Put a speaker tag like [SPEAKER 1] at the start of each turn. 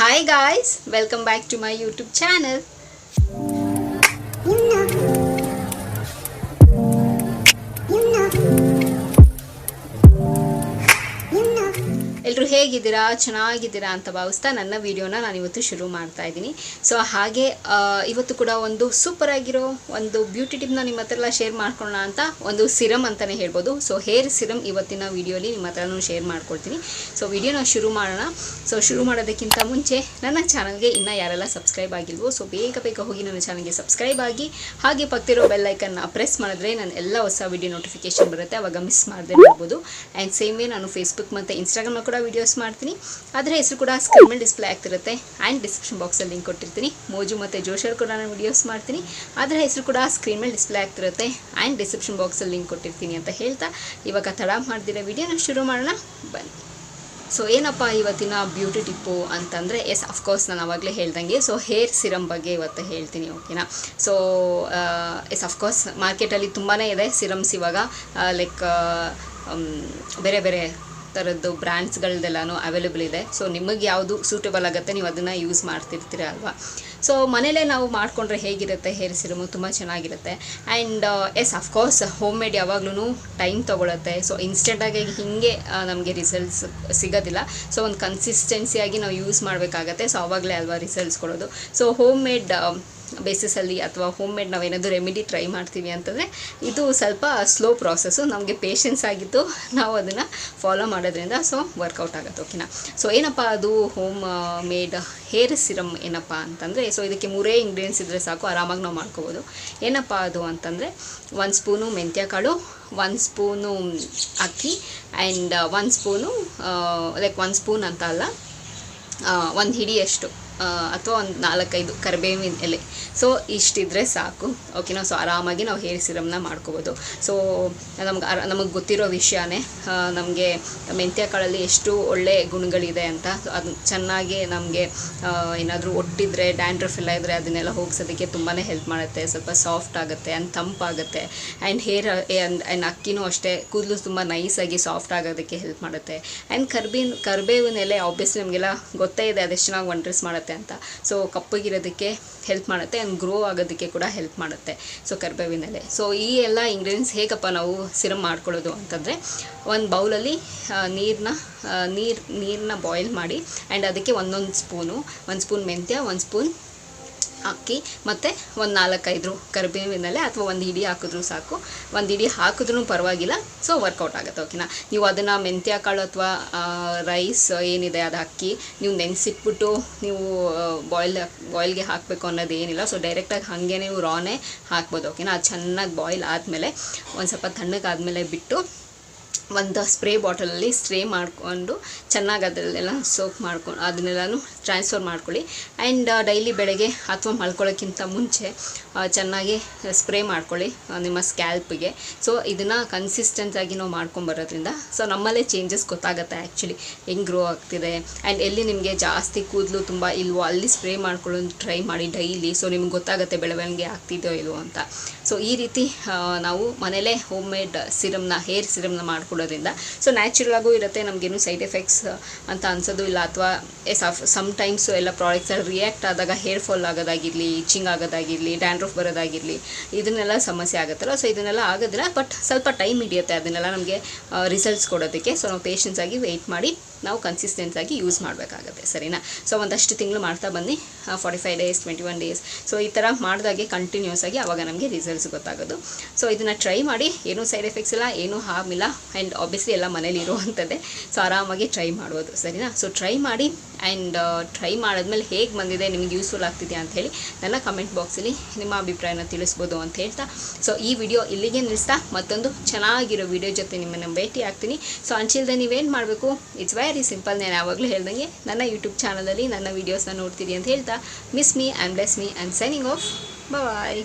[SPEAKER 1] Hi guys, welcome back to my YouTube channel. ಎಲ್ಲರೂ ಹೇಗಿದ್ದೀರಾ, ಚೆನ್ನಾಗಿದ್ದೀರಾ ಅಂತ ಭಾವಿಸ್ತಾ ನನ್ನ ವಿಡಿಯೋನ ನಾನು ಇವತ್ತು ಶುರು ಮಾಡ್ತಾ ಇದ್ದೀನಿ. ಸೊ ಹಾಗೆ ಇವತ್ತು ಕೂಡ ಒಂದು ಸೂಪರ್ ಆಗಿರೋ ಒಂದು ಬ್ಯೂಟಿ ಟಿಪ್ನ ನಿಮ್ಮ ಹತ್ರ ಎಲ್ಲ ಶೇರ್ ಮಾಡ್ಕೊಳ್ಳೋಣ ಅಂತ, ಒಂದು ಸಿರಮ್ ಅಂತಲೇ ಹೇಳ್ಬೋದು. ಸೊ ಹೇರ್ ಸಿರಮ್ ಇವತ್ತಿನ ವಿಡಿಯೋಲಿ ನಿಮ್ಮ ಹತ್ರನೂ ಶೇರ್ ಮಾಡ್ಕೊಳ್ತೀನಿ. ಸೊ ವಿಡಿಯೋನ ಶುರು ಮಾಡೋಣ. ಸೊ ಶುರು ಮಾಡೋದಕ್ಕಿಂತ ಮುಂಚೆ ನನ್ನ ಚಾನಲ್ಗೆ ಇನ್ನೂ ಯಾರೆಲ್ಲ ಸಬ್ಸ್ಕ್ರೈಬ್ ಆಗಿಲ್ವೋ ಸೊ ಬೇಗ ಹೋಗಿ ನನ್ನ ಚಾನಲ್ಗೆ ಸಬ್ಸ್ಕ್ರೈಬ್ ಆಗಿ, ಹಾಗೆ ಪಕ್ಕದಿರೋ ಬೆಲ್ ಐಕನ್ನ ಪ್ರೆಸ್ ಮಾಡಿದ್ರೆ ನಾನು ಎಲ್ಲ ಹೊಸ ವಿಡಿಯೋ ನೋಟಿಫಿಕೇಶನ್ ಬರುತ್ತೆ, ಅವಾಗ ಮಿಸ್ ಮಾಡದೆ ನೋಡ್ಬೋದು. ಆ್ಯಂಡ್ ಸೇಮ್ ವೇ ನಾನು ಫೇಸ್ಬುಕ್ ಮತ್ತು ಇನ್ಸ್ಟಾಗ್ರಾಮ್ ಕೂಡ ವಿಡಿಯೋಸ್ ಮಾಡ್ತೀನಿ. ಅದರ ಹೆಸರು ಕೂಡ ಸ್ಕ್ರೀನ್ ಮೇಲೆ ಡಿಸ್ಪ್ಲೇ ಆಗ್ತಿರುತ್ತೆ. ಆ್ಯಂಡ್ ಡಿಸ್ಕ್ರಿಪ್ಷನ್ ಬಾಕ್ಸಲ್ಲಿ ಲಿಂಕ್ ಕೊಟ್ಟಿರ್ತೀನಿ. ಮೋಜು ಮತ್ತು ಜೋಶಲ್ಲಿ ಕೂಡ ನಾನು ವಿಡಿಯೋಸ್ ಮಾಡ್ತೀನಿ. ಅದರ ಹೆಸರು ಕೂಡ ಸ್ಕ್ರೀನ್ ಮೇಲೆ ಡಿಸ್ಪ್ಲೇ ಆಗ್ತಿರುತ್ತೆ. ಆ್ಯಂಡ್ ಡಿಸ್ಕ್ರಿಪ್ಷನ್ ಬಾಕ್ಸಲ್ಲಿ ಲಿಂಕ್ ಕೊಟ್ಟಿರ್ತೀನಿ ಅಂತ ಹೇಳ್ತಾ ಇವಾಗ ತಡ ಮಾಡ್ದಿರೋ ವಿಡಿಯೋನ ಶುರು ಮಾಡೋಣ ಬನ್ನಿ. ಸೊ ಏನಪ್ಪ ಇವತ್ತಿನ ಬ್ಯೂಟಿ ಟಿಪ್ಪು ಅಂತಂದರೆ, ಎಸ್ ಅಫ್ಕೋರ್ಸ್ ನಾನು ಆವಾಗಲೇ ಹೇಳ್ದಂಗೆ ಸೊ ಹೇರ್ ಸಿರಮ್ ಬಗ್ಗೆ ಇವತ್ತು ಹೇಳ್ತೀನಿ, ಓಕೆನಾ. ಸೊ ಎಸ್ ಅಫ್ಕೋರ್ಸ್ ಮಾರ್ಕೆಟಲ್ಲಿ ತುಂಬಾ ಇದೆ ಸಿರಮ್ಸ್ ಇವಾಗ, ಲೈಕ್ ಬೇರೆ ಬೇರೆ ಥರದ್ದು ಬ್ರ್ಯಾಂಡ್ಸ್ಗಳದ್ದೆಲ್ಲನೂ ಅವೈಲೇಬಲ್ ಇದೆ. ಸೊ ನಿಮಗೆ ಯಾವುದು ಸೂಟೇಬಲ್ ಆಗುತ್ತೆ ನೀವು ಅದನ್ನು ಯೂಸ್ ಮಾಡ್ತಿರ್ತೀರ ಅಲ್ವಾ. ಸೊ ಮನೇಲೇ ನಾವು ಮಾಡಿಕೊಂಡ್ರೆ ಹೇಗಿರುತ್ತೆ ಹೇರ್ ಸಿರಮು, ತುಂಬ ಚೆನ್ನಾಗಿರುತ್ತೆ. And yes of course home made ಯಾವಾಗ್ಲೂ ಟೈಮ್ ತೊಗೊಳುತ್ತೆ. ಸೊ ಇನ್ಸ್ಟೆಂಟಾಗಿ ಹೀಗೆ ನಮಗೆ ರಿಸಲ್ಟ್ಸ್ ಸಿಗೋದಿಲ್ಲ. ಸೊ ಒಂದು ಕನ್ಸಿಸ್ಟೆನ್ಸಿಯಾಗಿ ನಾವು ಯೂಸ್ ಮಾಡಬೇಕಾಗತ್ತೆ. ಸೊ ಆವಾಗಲೇ ಅಲ್ವಾ ರಿಸಲ್ಟ್ಸ್ ಕೊಡೋದು. ಸೊ ಹೋಮ್ ಮೇಡ್ ಬೇಸಿಸಲ್ಲಿ ಅಥವಾ ಹೋಮ್ ಮೇಡ್ ನಾವೇನಾದರೂ ರೆಮಿಡಿ ಟ್ರೈ ಮಾಡ್ತೀವಿ ಅಂತಂದರೆ ಇದು ಸ್ವಲ್ಪ ಸ್ಲೋ ಪ್ರಾಸೆಸ್ಸು, ನಮಗೆ ಪೇಷನ್ಸ್ ಆಗಿದ್ದು ನಾವು ಅದನ್ನು ಫಾಲೋ ಮಾಡೋದ್ರಿಂದ ಸೊ ವರ್ಕೌಟ್ ಆಗುತ್ತೆ, ಓಕೆನಾ. ಸೊ ಏನಪ್ಪ ಅದು ಹೋಮ್ ಮೇಡ್ ಹೇರ್ ಸಿರಮ್ ಏನಪ್ಪ ಅಂತಂದರೆ, ಸೊ ಇದಕ್ಕೆ 3 ಇಂಗ್ರೀಡಿಯೆಂಟ್ಸ್ ಇದ್ದರೆ ಸಾಕು, ಆರಾಮಾಗಿ ನಾವು ಮಾಡ್ಕೋಬೋದು. ಏನಪ್ಪ ಅದು ಅಂತಂದರೆ 1 ಸ್ಪೂನು ಮೆಂತ್ಯ ಕಾಳು, 1 ಸ್ಪೂನು ಅಕ್ಕಿ, ಆ್ಯಂಡ್ 1 ಸ್ಪೂನು ಲೈಕ್ 1 ಸ್ಪೂನ್ ಅಂತ ಅಲ್ಲ, 1 ಹಿಡಿಯಷ್ಟು ಅಥವಾ ಒಂದು 4-5 ಕರಿಬೇವಿನ ಎಲೆ. ಸೊ ಇಷ್ಟಿದ್ರೆ ಸಾಕು, ಓಕೆನಾ. ಸೊ ಆರಾಮಾಗಿ ನಾವು ಹೇರ್ ಸಿರಮ್ನ ಮಾಡ್ಕೋಬೋದು. ಸೊ ನಮಗೆ ಗೊತ್ತಿರೋ ವಿಷಯನೇ, ನಮಗೆ ಮೆಂತ್ಯ ಕಾಳಲ್ಲಿ ಎಷ್ಟು ಒಳ್ಳೆ ಗುಣಗಳಿದೆ ಅಂತ. ಅದು ಚೆನ್ನಾಗಿ ನಮಗೆ ಏನಾದರೂ ಒಟ್ಟಿದ್ರೆ, ಡ್ಯಾಂಡ್ರಫ್ ಎಲ್ಲ ಇದ್ದರೆ ಅದನ್ನೆಲ್ಲ ಹೋಗಿಸೋದಕ್ಕೆ ತುಂಬಾ ಹೆಲ್ಪ್ ಮಾಡುತ್ತೆ. ಸ್ವಲ್ಪ ಸಾಫ್ಟ್ ಆಗುತ್ತೆ ಆ್ಯಂಡ್ ತಂಪಾಗುತ್ತೆ. ಆ್ಯಂಡ್ ಹೇರ್ ಆ್ಯಂಡ್ ಅಕ್ಕಿನೂ ಅಷ್ಟೇ, ಕೂದಲು ತುಂಬ ನೈಸಾಗಿ ಸಾಫ್ಟ್ ಆಗೋದಕ್ಕೆ ಹೆಲ್ಪ್ ಮಾಡುತ್ತೆ. ಆ್ಯಂಡ್ ಕರಿಬೇವಿನ ಎಲೆ ಆಬ್ವಿಯಸ್ಲಿ ನಮಗೆಲ್ಲ ಗೊತ್ತೇ ಇದೆ ಅದೆಷ್ಟು ಚೆನ್ನಾಗಿ ವಂಡ್ರಸ್ ಮಾಡುತ್ತೆ ಅಂತ. ಸೊ ಕಪ್ಪಗಿರೋದಕ್ಕೆ ಹೆಲ್ಪ್ ಮಾಡುತ್ತೆ ಆ್ಯಂಡ್ ಗ್ರೋ ಆಗೋದಕ್ಕೆ ಕೂಡ ಹೆಲ್ಪ್ ಮಾಡುತ್ತೆ. ಸೊ ಕರಿಬೇವಿನ ಎಲೆ. ಸೊ ಈ ಎಲ್ಲ ಇಂಗ್ರೀಡಿಯೆಂಟ್ಸ್ ಹೇಗಪ್ಪ ನಾವು ಸಿರಮ್ ಮಾಡ್ಕೊಳ್ಳೋದು ಅಂತಂದರೆ, ಒಂದು ಬೌಲಲ್ಲಿ ನೀರನ್ನ ಬಾಯ್ಲ್ ಮಾಡಿ, ಆ್ಯಂಡ್ ಅದಕ್ಕೆ 1 ಸ್ಪೂನು, 1 ಸ್ಪೂನ್ ಮೆಂತ್ಯ, 1 ಸ್ಪೂನ್ ಅಕ್ಕಿ, ಮತ್ತು ಒಂದು 4-5 ಕರಿಬೇವಿನಲ್ಲೇ ಅಥವಾ 1 ಹಿಡಿ ಹಾಕಿದ್ರೂ ಸಾಕು. 1 ಹಿಡಿ ಹಾಕಿದ್ರೂ ಪರವಾಗಿಲ್ಲ. ಸೊ ವರ್ಕೌಟ್ ಆಗುತ್ತೆ, ಓಕೆನಾ. ನೀವು ಅದನ್ನು ಮೆಂತ್ಯ ಕಾಳು ಅಥವಾ ರೈಸ್ ಏನಿದೆ ಅದು ಅಕ್ಕಿ ನೀವು ನೆನೆಸಿಟ್ಬಿಟ್ಟು ನೀವು ಬಾಯ್ಲ್ಗೆ ಹಾಕಬೇಕು ಅನ್ನೋದು ಏನಿಲ್ಲ. ಸೊ ಡೈರೆಕ್ಟಾಗಿ ಹಾಗೆ ನೀವು ರಾನೇ ಹಾಕ್ಬೋದು, ಓಕೆನಾ. ಅದು ಚೆನ್ನಾಗಿ ಬಾಯ್ಲ್ ಆದಮೇಲೆ ಒಂದು ಸ್ವಲ್ಪ ತಣ್ಣಗಾದ್ಮೇಲೆ ಬಿಟ್ಟು ಒಂದು ಸ್ಪ್ರೇ ಬಾಟಲಲ್ಲಿ ಸ್ಪ್ರೇ ಮಾಡಿಕೊಂಡು ಚೆನ್ನಾಗಿ ಅದರಲ್ಲೆಲ್ಲ ಸೋಪ್ ಮಾಡ್ಕೊಂಡು ಅದನ್ನೆಲ್ಲನೂ ಟ್ರಾನ್ಸ್ಫರ್ ಮಾಡ್ಕೊಳ್ಳಿ. ಆ್ಯಂಡ್ ಡೈಲಿ ಬೆಳಗ್ಗೆ ಅಥವಾ ಮಲ್ಕೊಳ್ಳೋಕ್ಕಿಂತ ಮುಂಚೆ ಚೆನ್ನಾಗಿ ಸ್ಪ್ರೇ ಮಾಡ್ಕೊಳ್ಳಿ ನಿಮ್ಮ ಸ್ಕ್ಯಾಲ್ಪಿಗೆ. ಸೊ ಇದನ್ನು ಕನ್ಸಿಸ್ಟೆನ್ಸಾಗಿ ನಾವು ಮಾಡ್ಕೊಂಬರೋದ್ರಿಂದ ಸೊ ನಮ್ಮಲ್ಲೇ ಚೇಂಜಸ್ ಗೊತ್ತಾಗುತ್ತೆ ಆ್ಯಕ್ಚುಲಿ ಹೆಂಗೆ ಗ್ರೋ ಆಗ್ತಿದೆ. ಆ್ಯಂಡ್ ಎಲ್ಲಿ ನಿಮಗೆ ಜಾಸ್ತಿ ಕೂದಲು ತುಂಬ ಇಲ್ವೋ ಅಲ್ಲಿ ಸ್ಪ್ರೇ ಮಾಡ್ಕೊಳ್ಳೋದು ಟ್ರೈ ಮಾಡಿ ಡೈಲಿ. ಸೊ ನಿಮ್ಗೆ ಗೊತ್ತಾಗುತ್ತೆ ಬೆಳವಣಿಗೆ ಆಗ್ತಿದೆಯೋ ಇಲ್ವೋ ಅಂತ. ಸೊ ಈ ರೀತಿ ನಾವು ಮನೇಲೇ ಹೋಮ್ ಮೇಡ್ ಸಿರಮ್ನ ಹೇರ್ ಸಿರಮ್ನ ಮಾಡ್ಕೊಳ್ಳೋದ್ರಿಂದ ಸೊ ನ್ಯಾಚುರಲಾಗೂ ಇರುತ್ತೆ, ನಮಗೇನು ಸೈಡ್ ಎಫೆಕ್ಟ್ಸ್ ಅಂತ ಅನ್ಸೋದು ಇಲ್ಲ. ಅಥವಾ ಸಮ್ಟೈಮ್ಸು ಎಲ್ಲ ಪ್ರಾಡಕ್ಟ್ಸಲ್ಲಿ ರಿಯಾಕ್ಟ್ ಆದಾಗ ಹೇರ್ ಫಾಲ್ ಆಗೋದಾಗಿರಲಿ, ಇಚಿಂಗ್ ಆಗೋದಾಗಿರಲಿ, ಡ್ಯಾಂಡ್ರಫ್ ಬರೋದಾಗಿರಲಿ, ಇದನ್ನೆಲ್ಲ ಸಮಸ್ಯೆ ಆಗುತ್ತಲ್ಲ. ಸೊ ಇದನ್ನೆಲ್ಲ ಆಗೋದಿಲ್ಲ, ಬಟ್ ಸ್ವಲ್ಪ ಟೈಮ್ ಹಿಡಿಯುತ್ತೆ ಅದನ್ನೆಲ್ಲ ನಮಗೆ ರಿಸಲ್ಟ್ಸ್ ಕೊಡೋದಕ್ಕೆ. ಸೊ ನಾವು ಪೇಷನ್ಸಾಗಿ ವೆಯ್ಟ್ ಮಾಡಿ ನಾವು ಕನ್ಸಿಸ್ಟೆನ್ಸಾಗಿ ಯೂಸ್ ಮಾಡಬೇಕಾಗತ್ತೆ, ಸರಿನಾ. ಸೊ ಒಂದಷ್ಟು ತಿಂಗಳು ಮಾಡ್ತಾ ಬನ್ನಿ, 45 ಡೇಸ್, 21 ಡೇಸ್. ಸೊ ಈ ಥರ ಮಾಡಿದಾಗೆ ಕಂಟಿನ್ಯೂಸ್ ಆಗಿ ಆವಾಗ ನಮಗೆ ರಿಸಲ್ಟ್ಸ್ ಗೊತ್ತಾಗೋದು. ಸೊ ಇದನ್ನು ಟ್ರೈ ಮಾಡಿ, ಏನೂ ಸೈಡ್ ಎಫೆಕ್ಟ್ಸ್ ಇಲ್ಲ, ಏನೂ ಹಾರ್ಮ್ ಇಲ್ಲ. ಆ್ಯಂಡ್ ಆಬ್ವಿಯಸ್ಲಿ ಎಲ್ಲ ಮನೇಲಿ ಇರುವಂಥದ್ದೇ. ಸೊ ಆರಾಮಾಗಿ ಟ್ರೈ ಮಾಡ್ಬೋದು, ಸರಿನಾ. ಸೊ ಟ್ರೈ ಮಾಡಿ, ಆ್ಯಂಡ್ ಟ್ರೈ ಮಾಡಿದ್ಮೇಲೆ ಹೇಗೆ ಬಂದಿದೆ, ನಿಮಗೆ ಯೂಸ್ಫುಲ್ ಆಗ್ತಿದೆಯಾ ಅಂಥೇಳಿ ನನ್ನ ಕಮೆಂಟ್ ಬಾಕ್ಸಲ್ಲಿ ನಿಮ್ಮ ಅಭಿಪ್ರಾಯನ ತಿಳಿಸ್ಬೋದು ಅಂತ ಹೇಳ್ತಾ ಸೊ ಈ ವಿಡಿಯೋ ಇಲ್ಲಿಗೆ ನಿಲ್ಲಿಸ್ತಾ ಮತ್ತೊಂದು ಚೆನ್ನಾಗಿರೋ ವಿಡಿಯೋ ಜೊತೆ ನಿಮ್ಮನ್ನು ಭೇಟಿ ಆಗ್ತೀನಿ. ಸೊ ಅಂಚಿಲ್ದೆ ನೀವೇನು ಮಾಡಬೇಕು, ಇಟ್ಸ್ ವೆರಿ ಸಿಂಪಲ್. ನಾನು ಯಾವಾಗಲೂ ಹೇಳ್ದಂಗೆ ನನ್ನ ಯೂಟ್ಯೂಬ್ ಚಾನಲಲ್ಲಿ ನನ್ನ ವೀಡಿಯೋಸ್ನ ನೋಡ್ತೀರಿ ಅಂತ ಹೇಳ್ತಾ miss me and bless me and signing off. Bye.